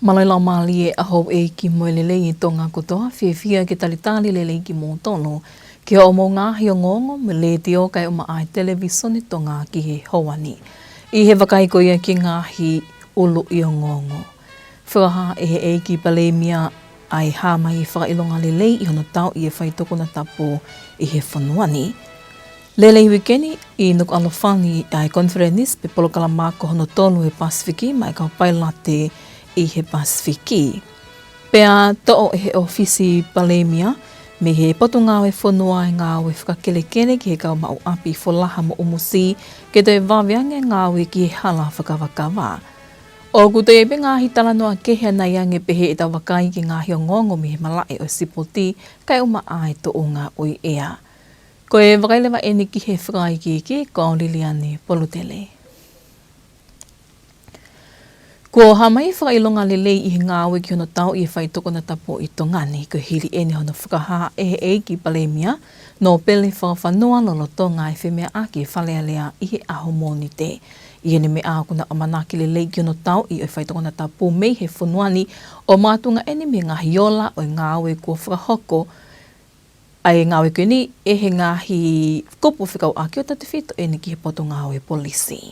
Malailau mali e aho e ki moe lele i Tonga kotoa, whiawhia ke talitali lele ki mō tono, ki o mō ngāhi o ngongo, me le te o kai o ai televisoni Tonga ki he hauani. I he wakaiko ia ki ngāhi ulu i o ngongo. Whakaha e he e ki palemia ai hā mai i whakailonga lele i hono tau i e whai Tongatapu i he whanuani. Lele i wikeni i Nuku'alofa ai conference pe polokala māko hono tolu e Pasifiki mai kau pailate i he Pasifiki. Pea to'o e he ofisi palemia me he potunga e whanua e ngāwe whakakelekele ki he kau mau api wholaha mo umusi ke te wawiange ngāwe ki he hala whakawakawa. O kuto e pe ngāhi talanoa kehea nei ange pehe e tau wakai ki ngāhi o ngongo me he malae o sipoti kai ai to o ngā oi ea. Ko e wakailewa e ni ki he whakai ki ko Liliane Polutele. Ko hamai whakailonga lele i he ngāwe ki hono tau i e whai Tongatapu i Tongani, ko hili e ni hono whakaha e he e ki palemia, no pele whakawhanua lolo Tonga e whemea aki e whalealea i he aho mōni te. I ene me ākuna o manaki lele ki hono tau i e whai Tongatapu mei he whanuani o mātunga ene me ngahi ola o ngāwe kua whakahoko, ai ngāwe koe ni e he ngahi kupu whikau aki o tate whito e ni ki he poto ngāwe polisi.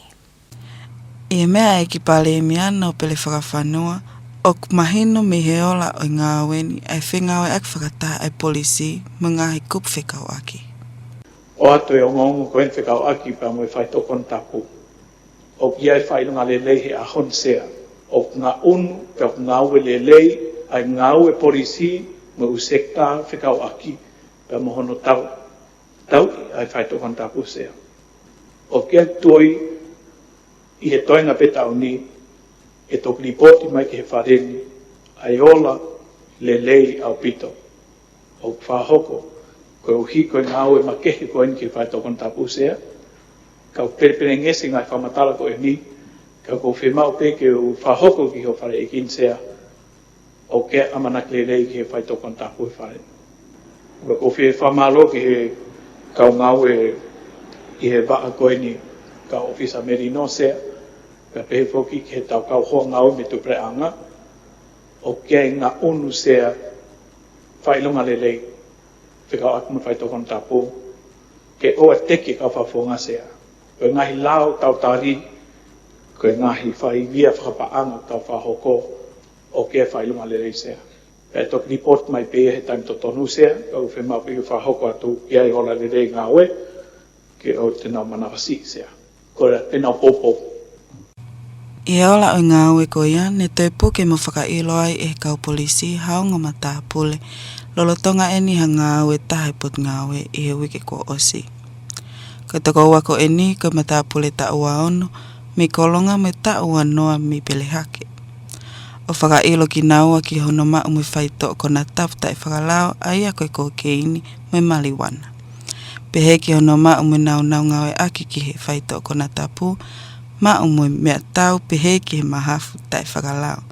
I mea e ki palemia no pele whakawhanua, o mahino me he ola o ngā weni ai whengawe ak whakata ai polisi mo ngahi kup whekau aki. O atu e o ngongo koen whekau aki pa mo e whai Tongatapu. O ki ai whailunga lelei he ahon sea. O ngā unu pe o ngāwe lelei ai ngāwe polisi mo usekta whekau aki pa mo hono tau. Tau ai whai Tongatapu sea. O ki ai tuoi i he toenga peta o ni, e tok ripoti mai ki he whareni, ai ola le lei au pito. O whahoko, koe uhi koe ngāu e makehe koe ni ki whai Tongatapu sea, kau perepere ngese ngai whamatala koe ni, kau kou whemau pe ke u whahoko ki ho whare e kin sea, o ke amanak le lei ki he whai Tongatapu e whare. Kou whamalo ki he kau ngāu e i he waa koe ni, kau ofisa merino sea, ka pehe foki ki he tau kau hoa ngau me tu preanga, o kia ngā unu sea whailunga lelei, whikau aku me whai Tongatapu, ke oa teki kau whawhonga sea. Koe ngahi lao tau tari, koe ngahi whai via whakapaanga tau whahoko, o kia whailunga lelei sea. Pea tok report mai pehe he taim to tonu sea, kau whemau pehe whahoko atu kia i hola lelei ngā oe, ke o tenau manawasi sea. Koe tenau popo. I ola o ngā ue ko ia, ne teipu ke mo whakailo ai e kau polisi haunga mata pule. Lolo tonga eni ha ngā ue tahe pot ngā ue i he wike ko osi. Ko tako ua ko eni ko mata pule ta ua ono, mi kolonga me ta ua noa mi pele hake. O whakailo ki naua ki hono ma ume whaito o kona tapu tai whakalao ai a koe ko keini me maliwana. Pehe ki hono ma ume nau ngā ue aki ki he whaito o kona tapu, ma umoi mea tau pehe ki he mahafu tai whakalao.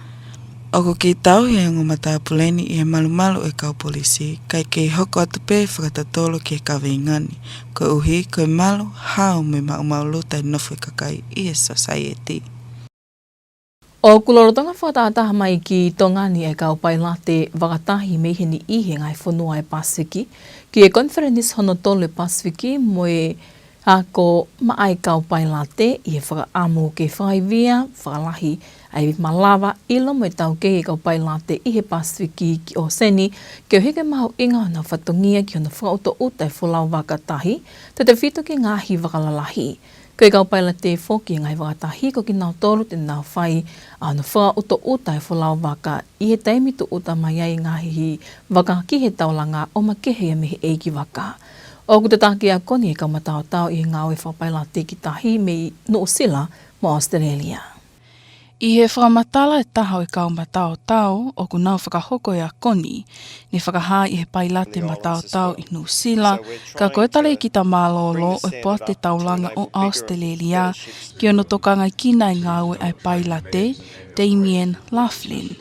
Oko ki tau he ango matapuleni i he malumalu e kau polisi, kai kei hoko atu pe whakatatolo ki he kawingani, ko uhi koe malu hao me maumau tai nofu e kakai i he society. O kulorotanga whakataha mai ki Tongani e kau pailate wakatahi meiheni i he ngai whanua e Pasifiki, ki e conference hono tolu e Pasifiki mo e ako maai kau pailate i he whakaamu ke whaivia, whakalahi ai malawa ilo mo e tau ke e kau pailate i he Pasifiki ki o seni, ke o hike mahu inga hana whatongia ki hana whakauto utai whulau wakatahi, te te whito ki ngāhi wakalalahi. Ko e kau pailate whoki ngai wakatahi ko ki nau tolu te nau whai ana whakauto utai whulau waka i he taimitu uta mai ai ngāhi waka ki he taulanga o makehe me he eiki waka. O ku te tāki a koni e kau matao tau i ngā ue whapailate ki tahi me Nuku'alofa mo Australia. I he whakamatala e taha e kau matao tau o ku nau whakahoko e a koni, ni whakaha i he pailate matao tau i Nuku'alofa, ka koe tale ki ta mālolo o e poa te taulanga o Australia ki ono tokanga kina i ngā ue ai pailate, Damien Laughlin.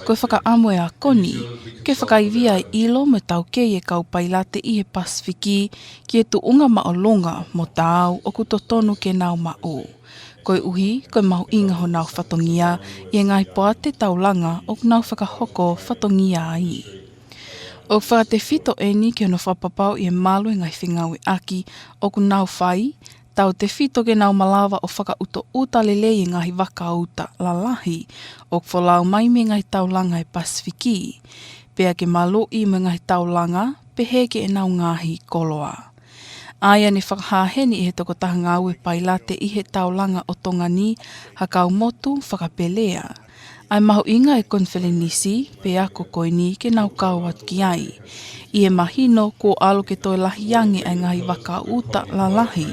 Koe whakaamu e a koni, ke whakaivia i ilo me tau kei e kau pailate i he Pasifiki ki e tu unga maolonga mo tāu o ku totonu ke nau mao. Koe uhi, koe mahu inga ho nau whatongia, i ngai poa te taulanga o nau whakahoko whatongia ai. O wha te whito eni ki ono whapapau i malu ngai whingau i aki o ku nau whai, tau te whito ke nau malawa o whakauto uta lele i ngahi waka uta lalahi o wholau mai me ngai taulanga i Pasifiki, pea ke malo i me ngai taulanga, pehe ke e nau ngahi koloa. Aia ni whakahaheni i he toko tahangau e pailate i he taulanga o Tongani, hakau motu whakapelea. Ai mahu inga e konwhelenisi, pe ako koini ke nau kauat ki ai. I e mahino ko alo ke toi lahiange ai ngahi waka uta lalahi,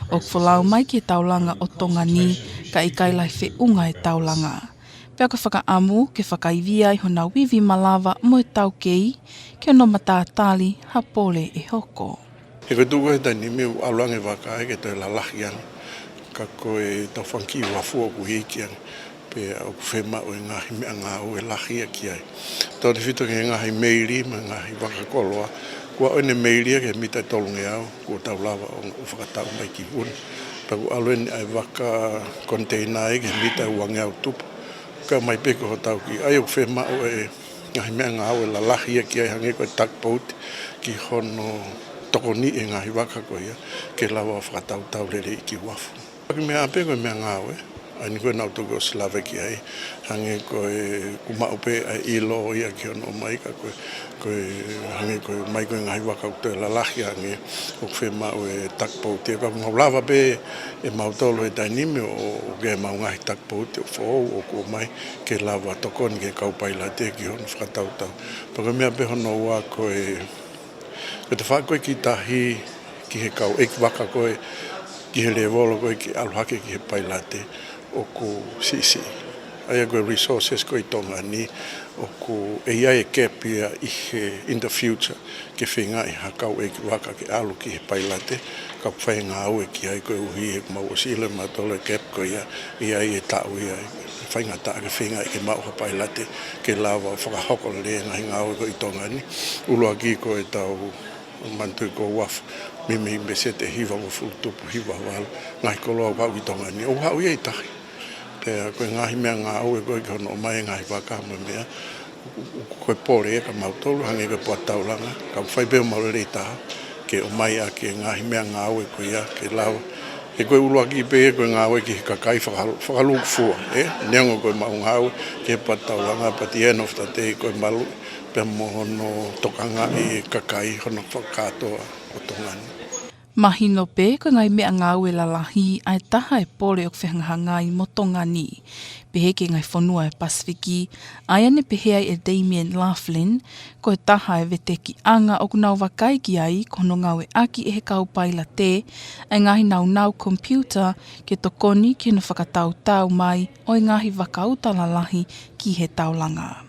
o wholau mai ke taulanga o Tongani, ka i kailai whe unga e taulanga. Pea ka whakaamu ke whakaivia i hona wivi malawa mo e tau kei, ke no matātali hapole e hoko. He koe tuku he tani miu aluange waka e ke toi lalahiang, ka koe tau whanki wafua ku hikiang, pe au whema o ngahi mea ngā o e lahia ki ai. Tau te whito ke ngahi meiri, ma ngahi waka koloa, kua oine meiria ke mita tolunge au, kua tau lawa o whakatau mai ki un. Pa ku aluene ai waka container e ke mita uange au tupu, ka mai peko ho tau ki ai o whema o e ngahi mea ngā o e lahia ki ai hange koe takpout ki hono tokoni e ngahi waka koia, ke lawa whakatau lere i ki wafu. Aki mea ape koe mea ngā oe, ani koe nau toko slave ki ai, hange koe kumaupe ai ilo ia ki ono mai, ka koe hange koe mai koe ngahi waka uto e lalahi hange, o whema o e takpouti. Ka mau lava pe e mautolo e tainime o ke mau ngahi takpouti o whou o ko mai, ke lava tokoni ke kaupaila te ki ono whakatautau. Paka mea pe hono ua koe te whakoe ki tahi, ki he kau eki waka koe, ki he lewolo koe ki aluhake ki he pailate, o ko sisi. Aia koe resources koe tonga ni, o ko e ia e kepia i he in the future, ke whenga i ha kau eki waka ki alu ki he pailate, ka whae ngā ue ki ai koe uhi e mau o sile matolo e kep koe ia i e tau ia whainga taa ke whenga i ke mau ha pailate, ke lawa whakahoko le ngahi ngā ue koe i tonga ni, ulua ki koe tau mantui ko waf mimi mbese te hiva mo futupu hiva wal ngai koloa wau i tonga ni o wau i tahi pe ko ngahi mea ngā au e koe ki hono mai ngahi waka mo mea koe pore e ka mautolu hange koe puataulanga ka whai peo maurere i taha ke o mai a ke ngahi mea ngā au e koe ia ke lawa e koe ulua ki pe e koe ngā au e ki kakai whakaluk fua neongo koe mau ngā au ke puataulanga but the end of the day koe malu pe mohono tokanga i kakai hono whakatoa o Tongani. Mahino pe ko ngai mea ngā ue lalahi ai taha e pole o whehangahanga i mo Tongani. Pehe ke ngai whanua e Pasifiki, ai ane pehe ai e Damien Laughlin, ko e taha e vete ki anga o kunau wakai ki ai, kono ngau e aki e he kaupaila te, ai ngahi nau computer ke tokoni ke no whakatau mai o i ngahi wakauta lalahi ki he taulanga.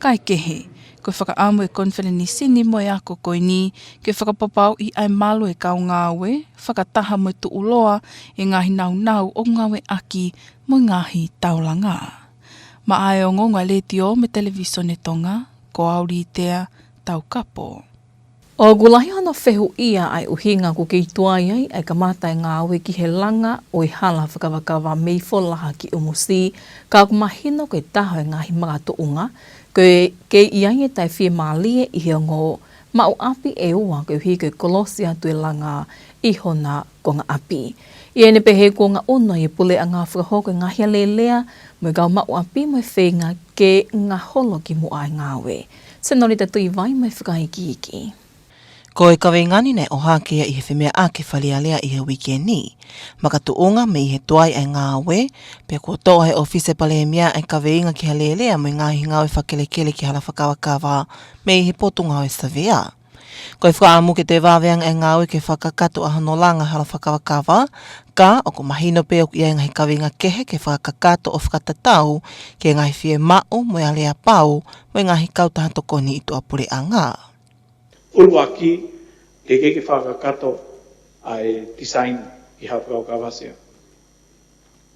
Kai kehe, koe whakaamu e konwheneni sini mo e ako koe ni, ke whakapapau i ai malu e kau ngāwe, whakataha mo e tuuloa e ngahi nau o ngāwe aki mo ngahi taulanga. Ma ai o ngonga le tio me televisione Tonga, ko auri tea tau kapo. O gulahi ana whehu ia ai uhinga ku kei tuai ai ka mātai ngāwe ki he langa o i hala whakawakawa mei wholaha ki umusi, ka kumahino koe taho e ngahi magatuunga, koe kei iai e tai whie mālie i he ngō mau api e ua koe hui koe kolosi atu e langa i hona ko ngā api. I ene pehe ko ngā ono i pule a ngā whakahoko ngā hia lelea, mo kau mau api mo whenga ke ngā holo ki mo ai ngāwe. Senori tui vai mai whakahiki iki. Ko e kawe ngani nei o hākea i he whemea ake whalialea i he weekend makatuunga me i he tuai ai ngāwe, pe ko toa he ofise pale mea ai kawe inga ki halelea mo i ngāhi ngāwe whakelekele ki hala whakawakawa me i he potunga o e savea. Ko e whaamu ke te wāweang ai ngāwe ke whakakato a hanolanga hala whakawakawa, ka o ko mahino pe o ia ngahi kawe inga kehe ke whakakato o whakatatau ke ngahi whie mao mo i alea pau mo i ngahi kautaha tokoni i tua pure a ngā. Uluaki, ke keke whakakato ai design i hapukau kawasia.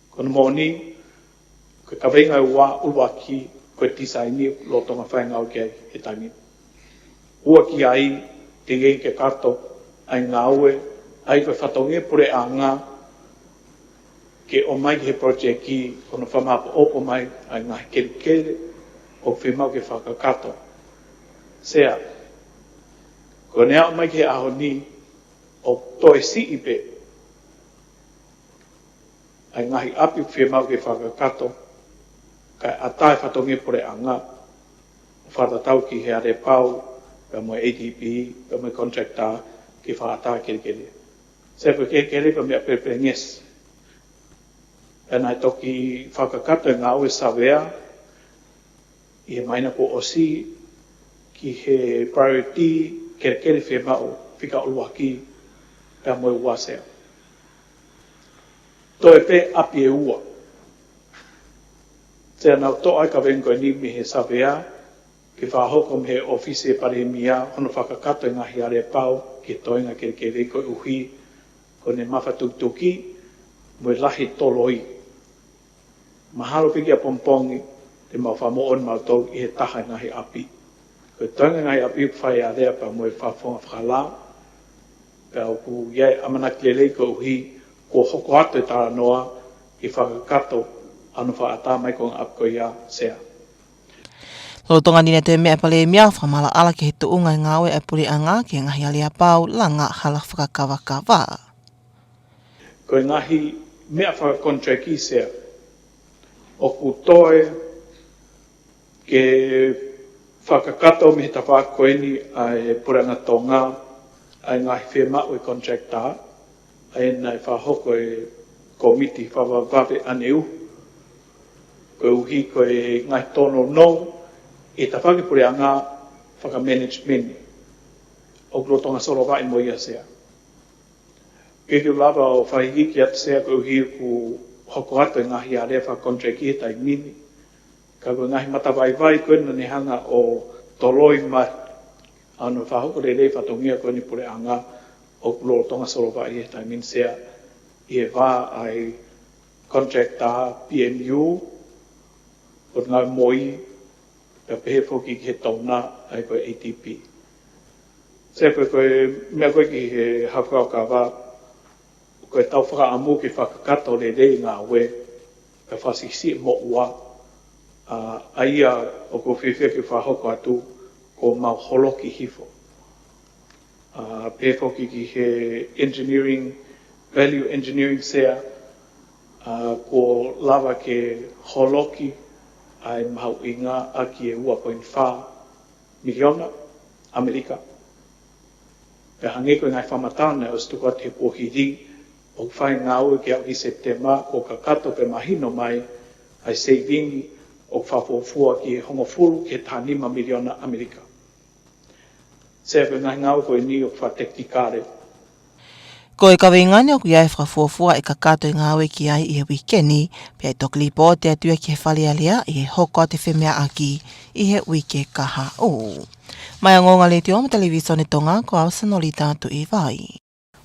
Kono moni, ko kawenga ua uluaki, ko design ni lo tonga whaingau ki ai e tangi. Ua ki ai, te keke kato, ai ngāue, ai ko whatonge pure a ngā, ke o mai he project ki ono whamapa opo mai ai ngahi kere o whimau ke whakakato. Sea, ko nea o mai ke aho ni o toe si ipe ai ngahi api whimau ke whakakato kai atai whatongi pore anga whatatau ki he are pau ka moe ADP, ka moe contractor ki whaataa kere. Sea ko kere ka mea pepenges. Nai toki whakakato e ngā ue sawea i he maina ko osi ki he priority kere whemau whika uluaki ka moe uasea. Toi pe api e ua. Tea nau to ai ka vengo ni mi he sawea ki whahoko me he ofisi e paremia ono whakakato e ngahi are pau ki toinga kere ko uhi ko ne mawhatuki mo lahi toloi. Mahalo piki a pompongi te mau whamoon mau tau i he taha ngahi api. Ko toinga ngahi api whai a rea pa mo e whafonga whala ka oku iai amanaki lelei ko uhi ko hoko atu e tara noa i whakakato anu whaata mai ko ngā apko ia sea. Lo tonga ni te mea pale mea whamala ala ki he tuunga ngā ue e puri anga ki ngahi alia pau langa hala whakakawakawa. Ko ngahi mea whakakontraki sea o ku toe ke whakakato me he tawhakoeni ai puranga Tonga ai ngahi whemau e contractor ai nai whahoko e komiti whawawave aneu ko uhi ko e ngahi tono no e tawhaki puranga whakamanagement o kuro Tonga solo vai mo ia sea. Ke lava o whahiki ki atu sea ko uhi ku hoko atu e ngahi a rewa contract i tai mini. Ka ko ngahi matawai koe na ne hanga o toloi mai. Ano whahoko re whatongia koe ni pure anga o kulo Tonga solo vai i tai mini sea. I e wā ai contractor PMU o ngā moi ka pehe whoki ki he tauna ai koe ATP. Sea koe mea koe ki he hawhau ka wā koe tau whakaamu ki whakakato le rei ngā ue ka whasisi mo ua aia o ko whiwhia ki whahoko atu ko mau holoki hifo. Pēwhoki ki he engineering, value engineering sea ko lava ke holoki ai mau inga aki e 1.4 miliona Amerika. Pe hange koe ngai whamatana o stuku ati he pohiri o whai ngāu ki au ki September ko ka kato pe mahino mai ai saving o whafofua ki he hongofuru ki he tānima miliona Amerika. Sea koe ngai ngāu koe ni o whatektikare. Ko e kawe ngani o ku iai whakafuafua e ka kato i ngāwe ki ai i he wikeni, pia i tokli po te atua ki he whalialea i he hoko te whemea aki i he wike kaha o. Mai angonga le te o ma televisione Tonga ko au sanoli tātu i vai.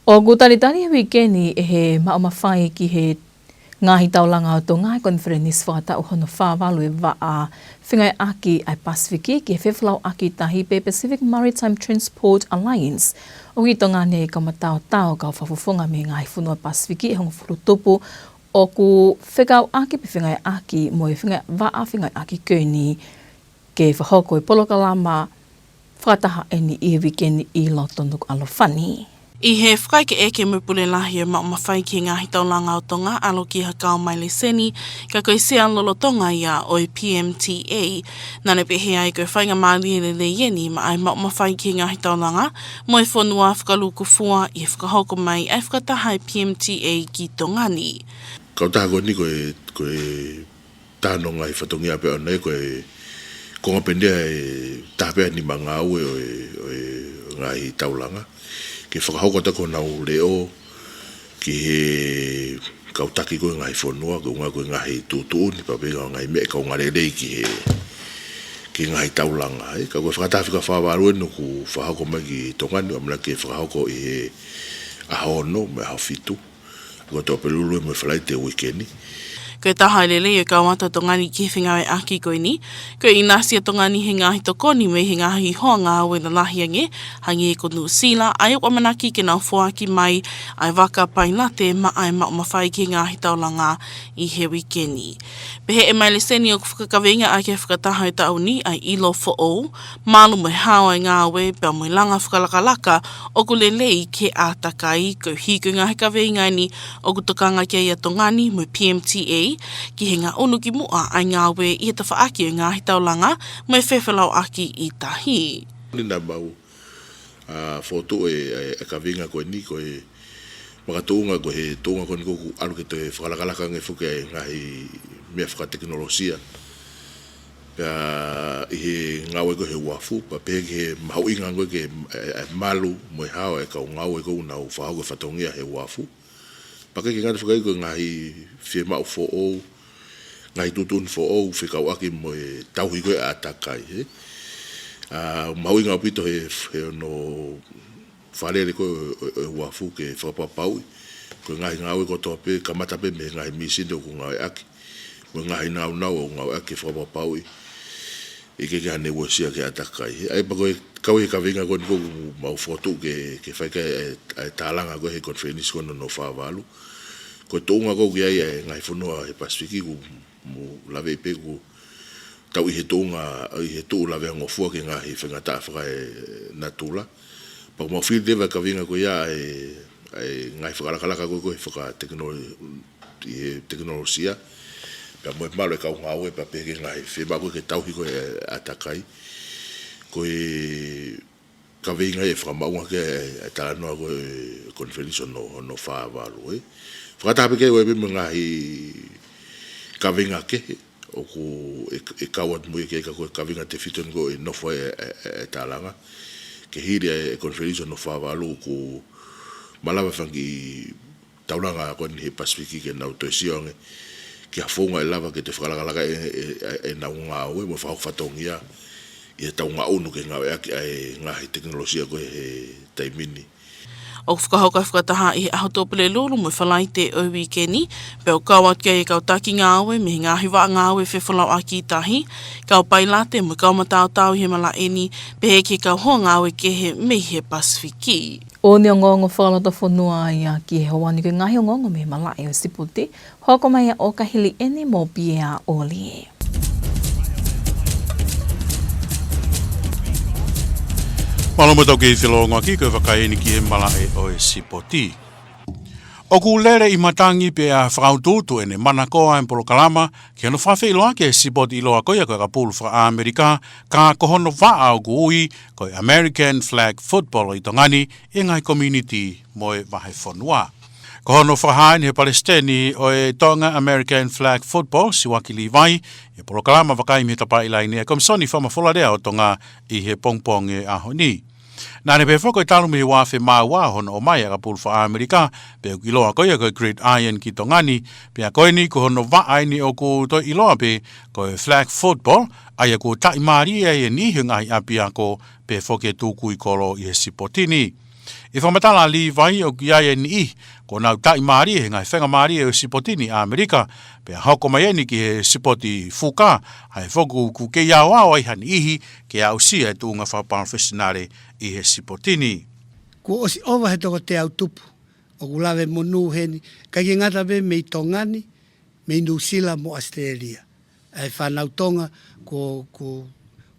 O gutaritari he wikeni e he maomawhai ki he ngahi taulanga o Tonga e konferenis whata o hono whāwalu e waa whingai aki ai Pasifiki ki he whewhlau aki tahi pe Pacific Maritime Transport Alliance. O ki Tonga ne ka matao tau ka whawhawhunga me ngai whunua Pasifiki e hongo whurutupu o ku whekau aki pe whingai aki mo e whingai waa whingai aki koeni ke whahoko e polokalama whataha eni i he wikeni i loto Nuku'alofa. I he whakaike e ke mupule lahi e maumawhai ki ngahi taulanga o Tonga alo ki hakao mai le seni ka koe sea lolo Tonga ia o i PMTA nane pehe ai koe whainga maari le ieni ma ai maumawhai ki ngahi taulanga mo e whanua whakaluku fua i whakahoko mai ai whakataha i PMTA ki Tongani. Kau taha ni koe tāno ngai whatongia pe ona koe konga pendea e tahapea ni mga ue o ngai taulanga. Ke whakahoko tako nau leo ki he kautaki koe ngai whanua, ko ngā koe ngai tūtū ni papega ngai me kau ngarelei ki ngai taulanga. Ka koe whakatawhika whawarue no ku whahoko mai ki Tongani, amana ke whakahoko i he ahono me hawhitu. Ko tō pelulu e me whalai te wikeni. Koe taha lele o kawata tongani ki whingawe aki koe ni. Koe inasia tongani he ngahi tokoni me he ngahi hoa ngā aue na lahiange, hangi e ko Nusila, ai o manaki ke nau whoaki mai, ai waka pailate ma ai ma mawhai ki ngahi taulanga i he wikeni. Pehe e mai le seni o whakakawenga a ke whakataha e tau ni, ai ilo fo o, malu mai hawa i ngā aue, pia mai langa whakalakalaka, o ku lelei ke ātakai, ko hiko ngahi kawenga ni, o ku tokanga ke ia tongani, mo PMTA, ki he ngā unu ki mua ai ngā aue i ta whaaki o ngahi taulanga, mai whewhelau aki i tahi. Nina mau, foto e kawenga koe ni, koe makatounga koe he tonga koe ni koku alu ke te whakalakalaka nge whuke ngahi mea whakateknolosia. Pea i he ngawe koe he wafu, pa pehe ki he mahau inga koe ke malu moe hao e kau ngawe koe nau whahau ke whatongia he wafu. Pa ke ngāti whakai koe ngahi whie mau fo ou, ngahi tutun fo ou, whikau aki moe tauhi koe a takai he. Mau inga pito he no whalere koe wafu ke whapapaui, koe ngahi ngawe ko tope, kamata pe me ngahi misinde o ku ngawe aki, koe ngahi nau nau o ngawe aki whapapaui, e ke hane wasia ke atakai. Ai pa koe kau he kawenga koe niko mau fotu ke whaika e tālanga koe he konferenisi koe no whāwalu, koe tōunga koe ki ai e ngahi whanua he Pasifiki ku lawe i peku, tau i he tōunga, i he tōu lawe ngofua ke ngahi whengata whaka e natula. Pa mau whiri dewa kawenga koe ia e ngai whakalakalaka koe koe whaka teknolosia. Pea moe malo e kau ngāwe pa peke ngai whema koe ke tauhi koe atakai. Koe kawenga e whakamaunga ke e talanoa koe konferensi no whāwalu. Whakatapeke koe me ngahi kawenga kehe. O ku e kawat mui ke koe kawenga te whiton koe nofo e talanga. Ke hiri e konferensi no whāwalu ku malawa whangi taulanga koe ni he Pasifiki ke nau toi sionge ki a whonga e lava ke te whakalakalaka e nau ngā oe mo whahok whatongia i e tau ngā unu ke ngā ea ki ai ngahi teknolosia koe he taimini. O whakahoka whakataha i aho tōpele lulu mo whalai te o wikeni, peo kawat kia e kau taki ngā aue, me ngāhi wa ngā aue whewhalau aki i tahi, kau pailate mo kau matau tau he mala eni, pehe ke kau hoa ngā aue ke he me he Pasifiki. O ni o ngongo whalata whanua ai a ki he hawani ke ngahi o ngongo me malai o siputi, hoko mai a o kahili ene mo pia o lie. Malamu tau ki whilonga ki koe whakaeni ki he mala e o e sipoti. O ku lere i matangi pe a whakaututu ene mana koa en polokalama ki anu whawhi iloa ki e sipoti iloa koia koe ka pulu wha Amerika ka kohono wha au ku ui koe American Flag Football i tongani i ngai community moe wahe whanua. Kohono whahain he Palestini o e Tonga American Flag Football si wakili vai e polokalama wakai me tapa ilaini e komisoni whamawholarea o tonga i he pongpong e aho ni. Nā ne pe whako i talu me wawhi māua hono o mai a ka pulu wha Amerika pe o kiloa koia koe Great Iron ki tongani pe a koe ni ko hono waaini o ku to iloa pe koe Flag Football ai a ku tai maari e ni hungai api ako pe whoke tūku i kolo i he sipotini. I whamatala li vai o ki ai ni i, ko nau tai maari he ngai whenga maari e o sipotini a Amerika, pe a hoko mai eni ki he sipoti fuka, hai whoku ku ke iau au ai hani ihi, ke au sia e tūnga whaparofessionare i he sipotini. Ko osi owa he toko te au tupu, o ku lawe monu heni, kai ke ngata be mei Tongani, mei Nusila mo Australia. Ai whanau Tonga ko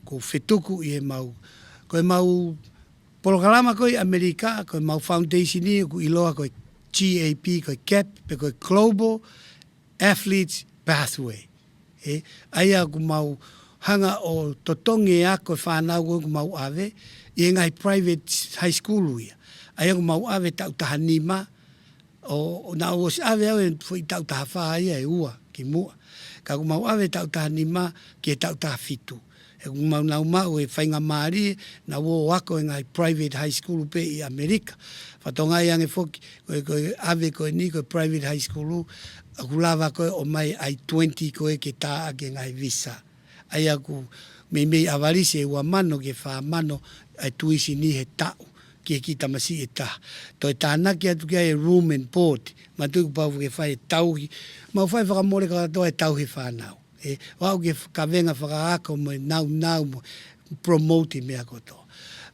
whetuku i he mau. Ko e mau polokalama koe Amerika, koe mau foundation i, ko iloa koe GAP, koe CAP, pe koe Global Athletes Pathway. Aia ku mau hanga o totonge a koe whanau koe ku mau awe, i ngai private high school ia. Aia ku mau awe tau taha nima, o na o si awe awe fui tau taha wha ia e ua, ki mua. Ka ku mau awe tau taha nima, ki e tau taha fitu. E ku mau nau mau e whainga maari, na wo wako e ngai private high school pe i Amerika. Whatonga i ange whoki, koe awe koe ni, koe private high school, ku lawa koe o mai ai 20 koe ke tā ake ngai visa. Aia ku mei awarisi e ua mano ke wha mano ai tuisi ni he tau ki ki tamasi e taha. Toi tāna ki atu kia e room and board, ma tuku pau ke whai e tauhi, ma whai whakamore ka toa e tauhi whanau. Wau ke kawenga whakaako mo nau mo promote mea kotoa.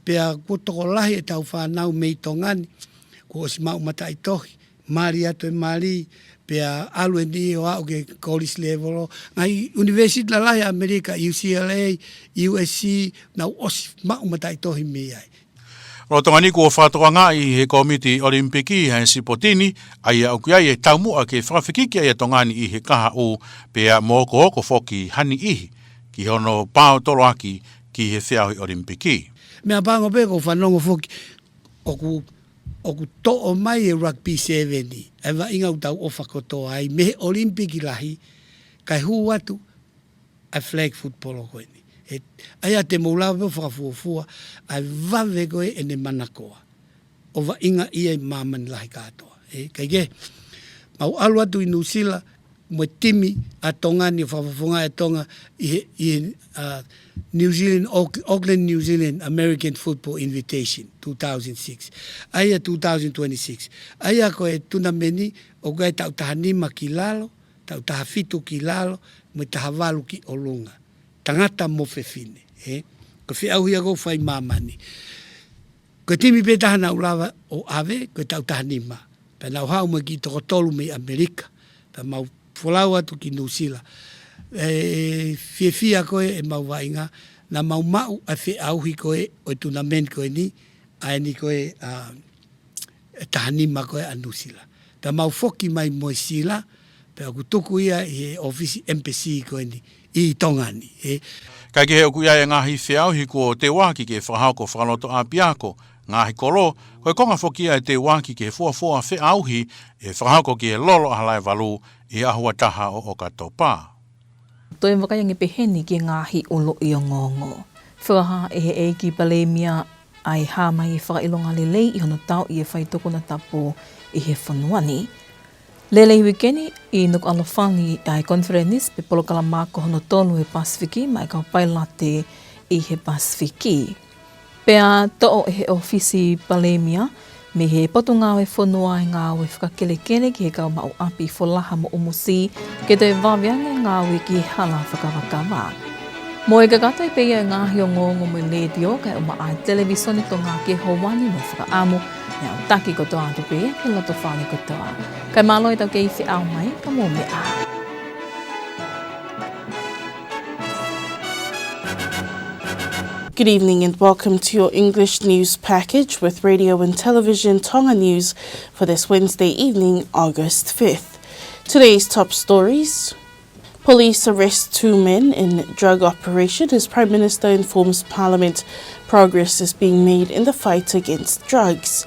Pea ko toko lahi e tau whanau mei tongani, ko osi mau mata i tohi, mari atu e mari, pea alu e ni o au ke college level, ngai university la lahi Amerika, UCLA, USC, nau osi mau mata i tohi mei ai. Ro tongani ko whātoa ngā i he komiti olimpiki he sipotini, ai au kia e taumua ke whakawhikiki ai tongani i he kaha o pea mō ko hoko whoki hani ihi, ki hono pāo tolo aki ki he whiahui olimpiki. Mea pāngo pe ko whanongo whoki, oku to'o mai e rugby 7 ni, e wa inga utau o whakotoa ai, mehe olimpiki lahi, kai hu atu, a flag football o koe ni. Aia te moulawa pe whakafuafua, ai wawe koe e ne manakoa. O wa inga ia i mamani lahi katoa. Kai ke, mau alu atu i Nusila, mo timi a Tongani, whafafunga e Tonga, i New Zealand, Auckland, New Zealand American Football Invitation, 2006. Aia 2026. Aia koe tuna meni, o koe tau taha nima ki lalo, tau taha fitu ki lalo, mo taha walu ki olunga. Tangata mo whewhine. Ko whiauhia ko whai mamani. Ko timi pe taha na ulawa o ave, ko tau taha nima. Pe nau hau mo ki toko tolu me Amerika. Pe mau wholau atu ki Nusila. Whiawhia koe e mau wainga. Na mau a whiauhi koe o tuna men koe ni. Ai ni koe taha nima koe a Nusila. Pe mau whoki mai Moisila. Pe aku tuku ia i ofisi embassy koe ni. I Tongani. Kai ke he oku ia e ngahi whiauhi ko te waki ke whahau ko whakaloto a piako, ngahi kolo, koe konga whokia e te waki ke fuafua whiauhi e whahau ko ke lolo ahalai walu i ahua taha o okato pā. Toi wakayangi peheni ki ngahi olo i o ngongo. Whiaha e he eiki palemia ai hāmai i whakailonga lelei i hono tau i e whaitokuna tapu i he whanuani. Lelei wikeni i Nuku'alofa ni ai konferenis pe polokala mako hono tonu he Pasifiki mai kau pailate i he Pasifiki. Pea to'o he ofisi palemia me he potunga e whanua e ngāwe whakakelekele ki he kau mau api wholaha mo umusi ke te wawiange ngāwe ki he hala whakawakawa. Mo e kakatai peia e ngāhi o ngongo mo le dio kai o maa televisione to ngā ke howani mo whakaamu nea o taki kotoa atu peia ke loto whane kotoa. Kai maloi tau kei whiau mai ka mō mea. Good evening and welcome to your English news package with radio and television Tonga news for this Wednesday evening, August 5th. Today's top stories. Police arrest 2 men in drug operation as Prime Minister informs Parliament progress is being made in the fight against drugs.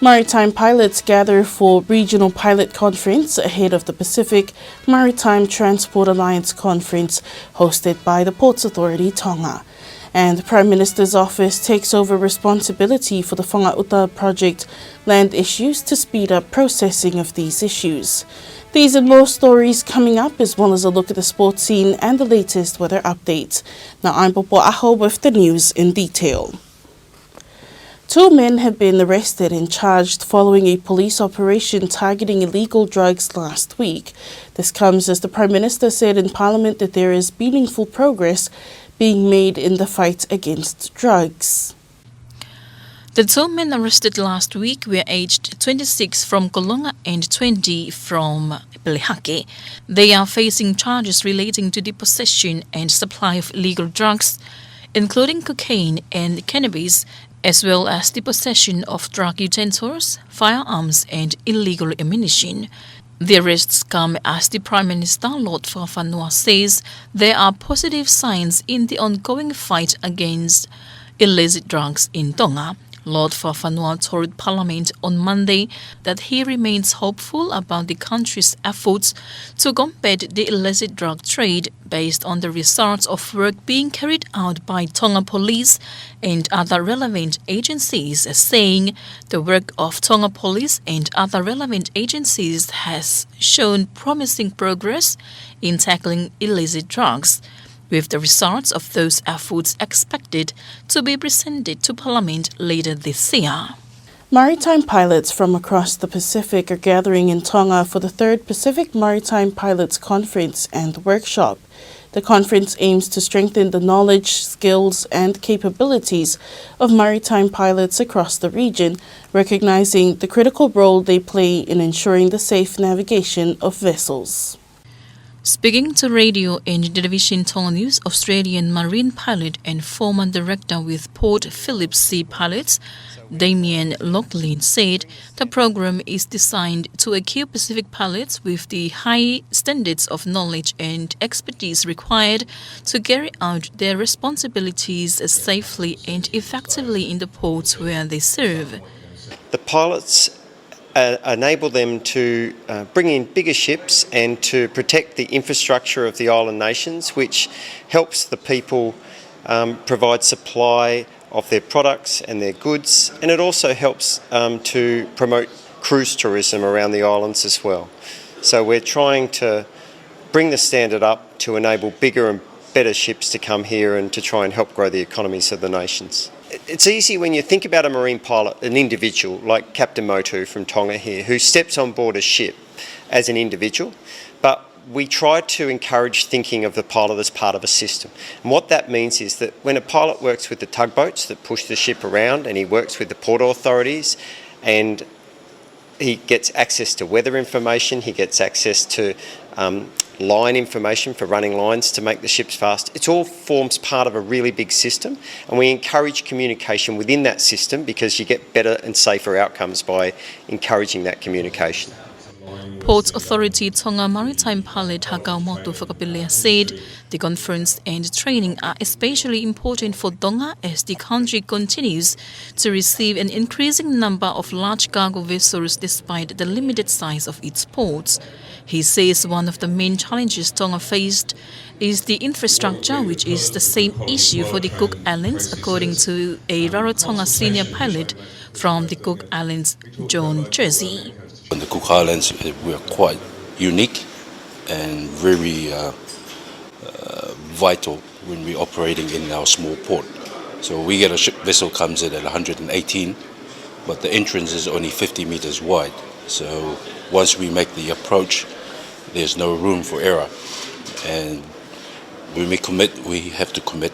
Maritime pilots gather for regional pilot conference ahead of the Pacific Maritime Transport Alliance conference hosted by the Ports Authority Tonga. And the Prime Minister's office takes over responsibility for the Whangauta project land issues to speed up processing of these issues. These and more stories coming up, as well as a look at the sports scene and the latest weather updates. Now I'm Popo Aho with the news in detail. 2 men have been arrested and charged following a police operation targeting illegal drugs last week. This comes as the Prime Minister said in Parliament that there is meaningful progress being made in the fight against drugs. The 2 men arrested last week were aged 26 from Kolonga and 20 from Pelehake. They are facing charges relating to the possession and supply of illegal drugs, including cocaine and cannabis, as well as the possession of drug utensils, firearms and illegal ammunition. The arrests come as the Prime Minister, Lord Whakawhanua, says there are positive signs in the ongoing fight against illicit drugs in Tonga. Lord Whakawhanua told Parliament on Monday that he remains hopeful about the country's efforts to combat the illicit drug trade based on the results of work being carried out by Tonga Police and other relevant agencies, saying the work of Tonga Police and other relevant agencies has shown promising progress in tackling illicit drugs, with the results of those efforts expected to be presented to Parliament later this year. Maritime pilots from across the Pacific are gathering in Tonga for the 3rd Pacific Maritime Pilots Conference and Workshop. The conference aims to strengthen the knowledge, skills, and capabilities of maritime pilots across the region, recognizing the critical role they play in ensuring the safe navigation of vessels. Speaking to radio and television Tonga News, Australian marine pilot and former director with Port Phillip Sea Pilots, Damien Locklin, said the program is designed to equip Pacific pilots with the high standards of knowledge and expertise required to carry out their responsibilities safely and effectively in the ports where they serve. The pilots enable them to bring in bigger ships and to protect the infrastructure of the island nations, which helps the people provide supply of their products and their goods, and it also helps to promote cruise tourism around the islands as well. So we're trying to bring the standard up to enable bigger and better ships to come here and to try and help grow the economies of the nations. It's easy when you think about a marine pilot, an individual like Captain Motu from Tonga here, who steps on board a ship as an individual, but we try to encourage thinking of the pilot as part of a system. And what that means is that when a pilot works with the tugboats that push the ship around, and he works with the port authorities, and he gets access to weather information, he gets access to line information for running lines to make the ships fast. It all forms part of a really big system, and we encourage communication within that system because you get better and safer outcomes by encouraging that communication. Ports Authority Tonga Maritime Pilot Hakaumotu Whakapilea said the conference and training are especially important for Tonga as the country continues to receive an increasing number of large cargo vessels despite the limited size of its ports. He says one of the main challenges Tonga faced is the infrastructure, which is the same issue for the Cook Islands, according to a Rarotonga senior pilot from the Cook Islands, John Jersey. On the Cook Islands, we are quite unique and very vital when we're operating in our small port. So we get a ship vessel comes in at 118, but the entrance is only 50 meters wide. So once we make the approach, there's no room for error. And when we commit, we have to commit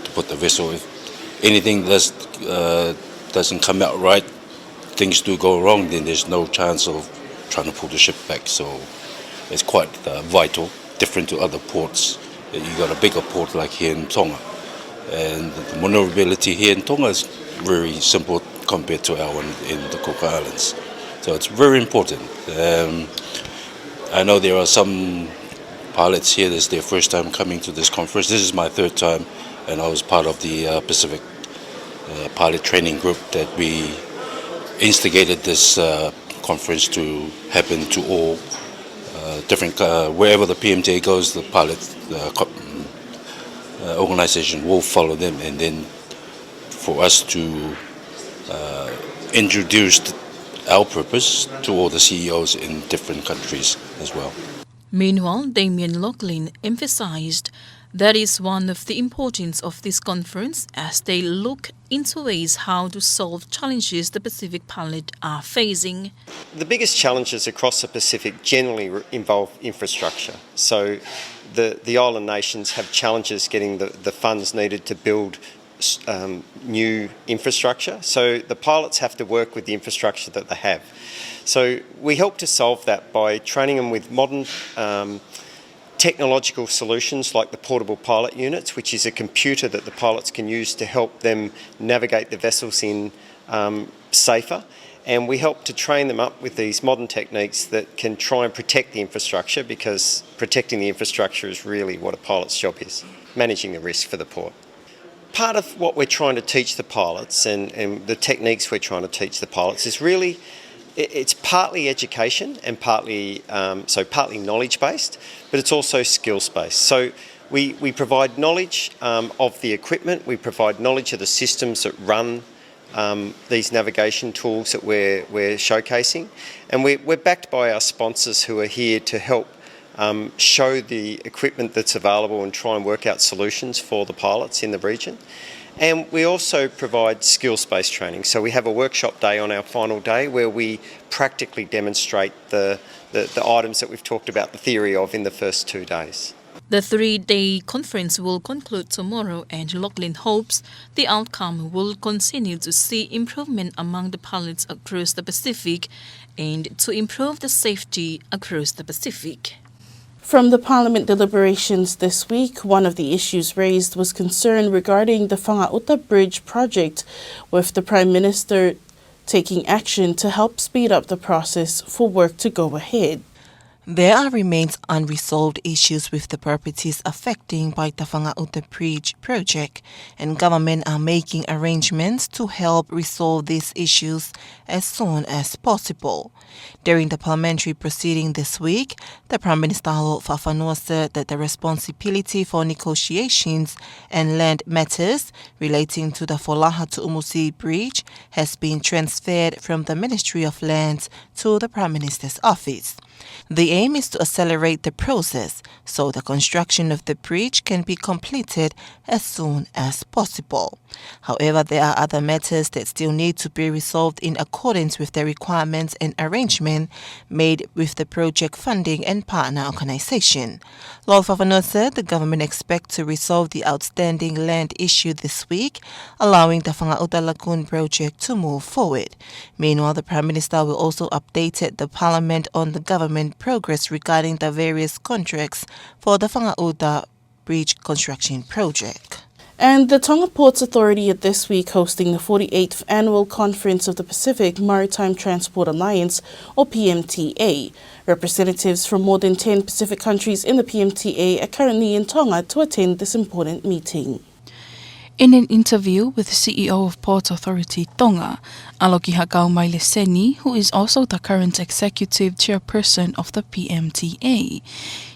to put the vessel. If anything doesn't come out right, things do go wrong, then there's no chance of trying to pull the ship back. So it's quite vital, different to other ports. You got a bigger port like here in Tonga. And the maneuverability here in Tonga is very simple compared to our one in the Cook Islands. So it's very important. I know there are some pilots here, this is their first time coming to this conference. This is my third time, and I was part of the Pacific pilot training group that we instigated this conference to happen to all different, wherever the PMTA goes, the pilot organization will follow them, and then for us to introduce our purpose to all the CEOs in different countries as well. Meanwhile, Damien Locklin emphasized that is one of the importance of this conference as they look into ways how to solve challenges the Pacific pilot are facing. The biggest challenges across the Pacific generally involve infrastructure. So the island nations have challenges getting the funds needed to build new infrastructure. So the pilots have to work with the infrastructure that they have. So we help to solve that by training them with modern technological solutions like the portable pilot units, which is a computer that the pilots can use to help them navigate the vessels in safer. And we help to train them up with these modern techniques that can try and protect the infrastructure, because protecting the infrastructure is really what a pilot's job is, managing the risk for the port. Part of what we're trying to teach the pilots and the techniques we're trying to teach the pilots is really, it's partly education and partly knowledge-based, but it's also skills-based. So we provide knowledge of the equipment, we provide knowledge of the systems that run these navigation tools that we're showcasing, and we're backed by our sponsors who are here to help show the equipment that's available and try and work out solutions for the pilots in the region. And we also provide skills-based training. So we have a workshop day on our final day where we practically demonstrate the items that we've talked about the theory of in the first 2 days. The 3-day conference will conclude tomorrow, and Lachlan hopes the outcome will continue to see improvement among the pilots across the Pacific and to improve the safety across the Pacific. From the Parliament deliberations this week, one of the issues raised was concern regarding the Whangauta Bridge project, with the Prime Minister taking action to help speed up the process for work to go ahead. There remains unresolved issues with the properties affecting by the Whangauta Bridge project, and government are making arrangements to help resolve these issues as soon as possible. During the parliamentary proceeding this week, the Prime Minister Fafanua said that the responsibility for negotiations and land matters relating to the Folaha to Umusi Bridge has been transferred from the Ministry of Lands to the Prime Minister's office. The aim is to accelerate the process so the construction of the bridge can be completed as soon as possible. However, there are other matters that still need to be resolved in accordance with the requirements and arrangement made with the project funding and partner organisation. Lord Fafanua said the government expects to resolve the outstanding land issue this week, allowing the Whangauta Lagoon project to move forward. Meanwhile, the Prime Minister will also update the Parliament on the government progress regarding the various contracts for the Whangauta Bridge construction project. And the Tonga Ports Authority is this week hosting the 48th Annual Conference of the Pacific Maritime Transport Alliance, or PMTA. Representatives from more than 10 Pacific countries in the PMTA are currently in Tonga to attend this important meeting. In an interview with the CEO of Port Authority Tonga, Aloki Hakau Maileseni, who is also the current executive chairperson of the PMTA,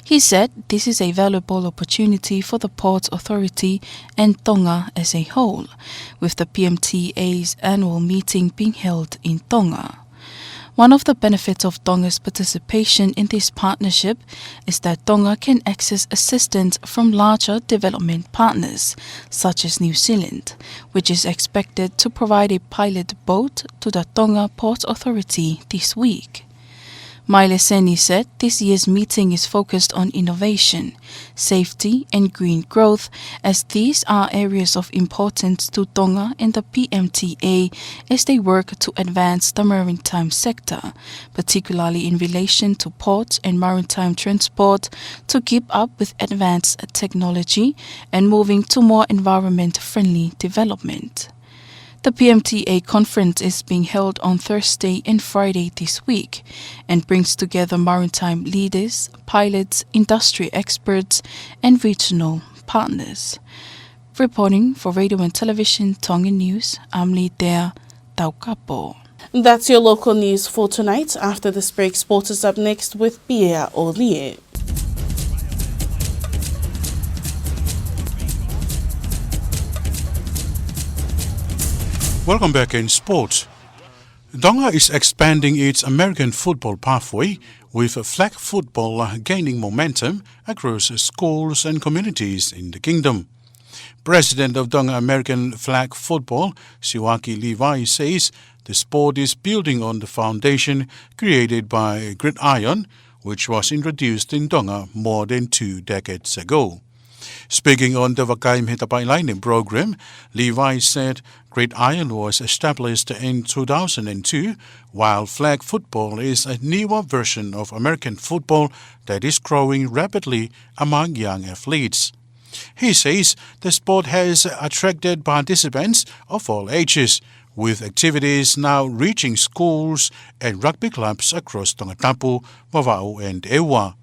he said this is a valuable opportunity for the Port Authority and Tonga as a whole, with the PMTA's annual meeting being held in Tonga. One of the benefits of Tonga's participation in this partnership is that Tonga can access assistance from larger development partners, such as New Zealand, which is expected to provide a pilot boat to the Tonga Port Authority this week. Maileseni said this year's meeting is focused on innovation, safety and green growth, as these are areas of importance to Tonga and the PMTA as they work to advance the maritime sector, particularly in relation to ports and maritime transport, to keep up with advanced technology and moving to more environment-friendly development. The PMTA conference is being held on Thursday and Friday this week and brings together maritime leaders, pilots, industry experts, and regional partners. Reporting for Radio and Television Tongan News, I'm Lidea Taukapo. That's your local news for tonight. After this break, sport is up next with Bia Olie. Welcome back in sports. Tonga is expanding its American football pathway, with flag football gaining momentum across schools and communities in the kingdom. President of Tonga American Flag Football, Siwaki Levi, says the sport is building on the foundation created by gridiron, which was introduced in Tonga more than 2 decades ago. Speaking on the Wakaim Hitapailainen program, Levi said gridiron was established in 2002, while flag football is a newer version of American football that is growing rapidly among young athletes. He says the sport has attracted participants of all ages, with activities now reaching schools and rugby clubs across Tongatapu, Vava'u and Ewa.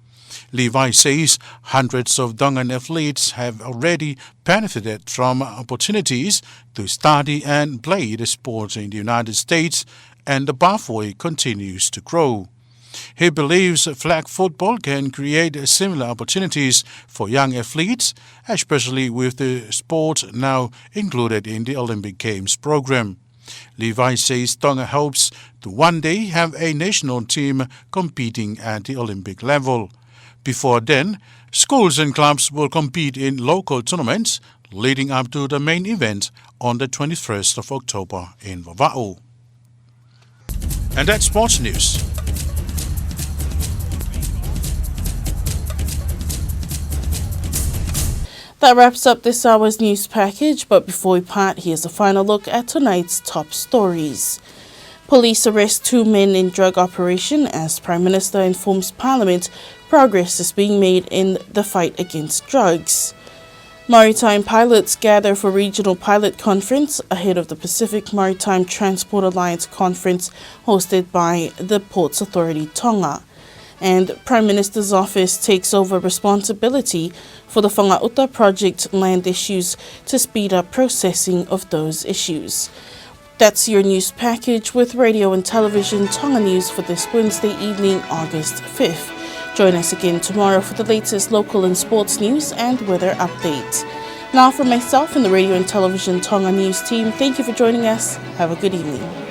Levi says hundreds of Tongan athletes have already benefited from opportunities to study and play the sport in the United States, and the pathway continues to grow. He believes flag football can create similar opportunities for young athletes, especially with the sport now included in the Olympic Games program. Levi says Tonga hopes to one day have a national team competing at the Olympic level. Before then, schools and clubs will compete in local tournaments leading up to the main event on the 21st of October in Vava'u. And that's sports news. That wraps up this hour's news package, but before we part, here's a final look at tonight's top stories. Police arrest 2 men in drug operation as Prime Minister informs Parliament progress is being made in the fight against drugs. Maritime pilots gather for regional pilot conference ahead of the Pacific Maritime Transport Alliance conference hosted by the Ports Authority Tonga. And Prime Minister's office takes over responsibility for the Whangauta project land issues to speed up processing of those issues. That's your news package with radio and television Tonga News for this Wednesday evening, August 5th. Join us again tomorrow for the latest local and sports news and weather update. Now from myself and the radio and television Tonga News team, thank you for joining us. Have a good evening.